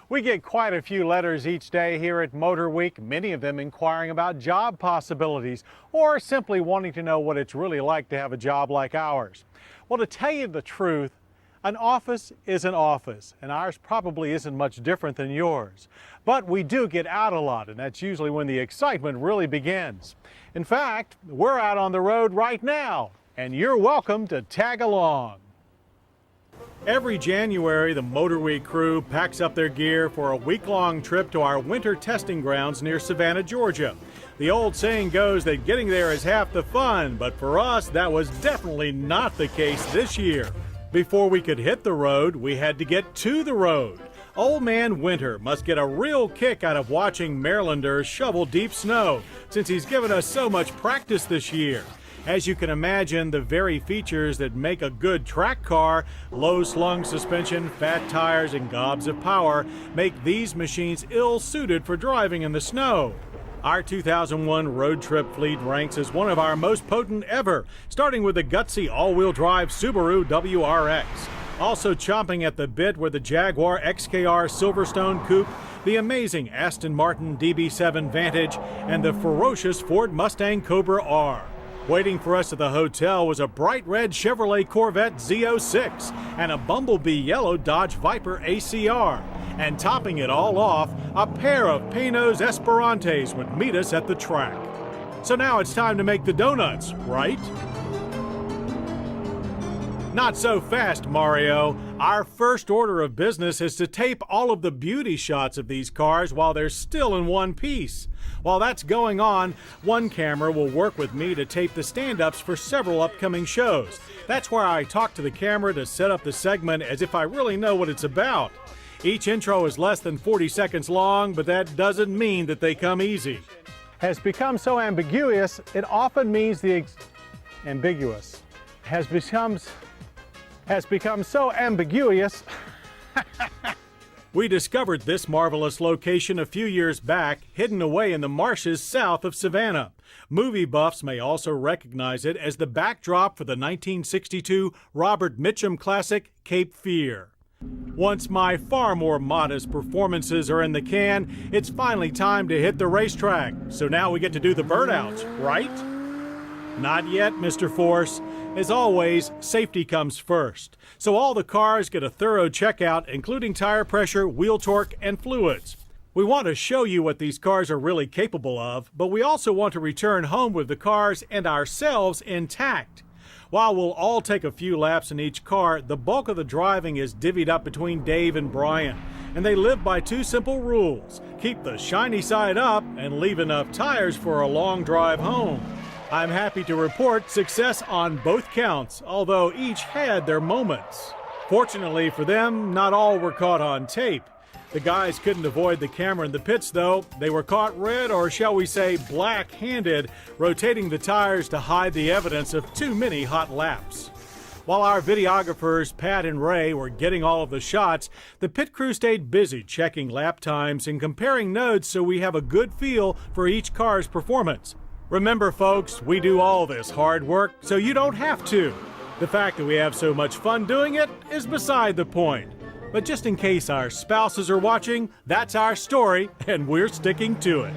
We get quite a few letters each day here at Motor Week, many of them inquiring about job possibilities or simply wanting to know what it's really like to have a job like ours. Well, to tell you the truth, an office is an office, and ours probably isn't much different than yours. But we do get out a lot, and that's usually when the excitement really begins. In fact, we're out on the road right now, and you're welcome to tag along. Every January, the Motor Week crew packs up their gear for a week-long trip to our winter testing grounds near Savannah, Georgia. The old saying goes that getting there is half the fun, but for us, that was definitely not the case this year. Before we could hit the road, we had to get to the road. Old Man Winter must get a real kick out of watching Marylanders shovel deep snow, since he's given us so much practice this year. As you can imagine, the very features that make a good track car, low-slung suspension, fat tires, and gobs of power, make these machines ill-suited for driving in the snow. Our 2001 road trip fleet ranks as one of our most potent ever, starting with the gutsy all-wheel drive Subaru WRX. Also chomping at the bit were the Jaguar XKR Silverstone Coupe, the amazing Aston Martin DB7 Vantage, and the ferocious Ford Mustang Cobra R. Waiting for us at the hotel was a bright red Chevrolet Corvette Z06 and a bumblebee yellow Dodge Viper ACR. And topping it all off, a pair of Pinos Esperantes would meet us at the track. So now it's time to make the donuts, right? Not so fast, Mario. Our first order of business is to tape all of the beauty shots of these cars while they're still in one piece. While that's going on, one camera will work with me to tape the stand-ups for several upcoming shows. That's where I talk to the camera to set up the segment as if I really know what it's about. Each intro is less than 40 seconds long, but that doesn't mean that they come easy. Has become so ambiguous, it often means ambiguous. Has become so ambiguous. We discovered this marvelous location a few years back, hidden away in the marshes south of Savannah. Movie buffs may also recognize it as the backdrop for the 1962 Robert Mitchum classic, Cape Fear. Once my far more modest performances are in the can, it's finally time to hit the racetrack. So now we get to do the burnouts, right? Not yet, Mr. Force. As always, safety comes first. So all the cars get a thorough checkout, including tire pressure, wheel torque, and fluids. We want to show you what these cars are really capable of, but we also want to return home with the cars and ourselves intact. While we'll all take a few laps in each car, the bulk of the driving is divvied up between Dave and Brian, and they live by two simple rules: keep the shiny side up and leave enough tires for a long drive home. I'm happy to report success on both counts, although each had their moments. Fortunately for them, not all were caught on tape. The guys couldn't avoid the camera in the pits, though. They were caught red, or shall we say black-handed, rotating the tires to hide the evidence of too many hot laps. While our videographers, Pat and Ray, were getting all of the shots, the pit crew stayed busy checking lap times and comparing notes so we have a good feel for each car's performance. Remember, folks, we do all this hard work, so you don't have to. The fact that we have so much fun doing it is beside the point. But just in case our spouses are watching, that's our story, and we're sticking to it.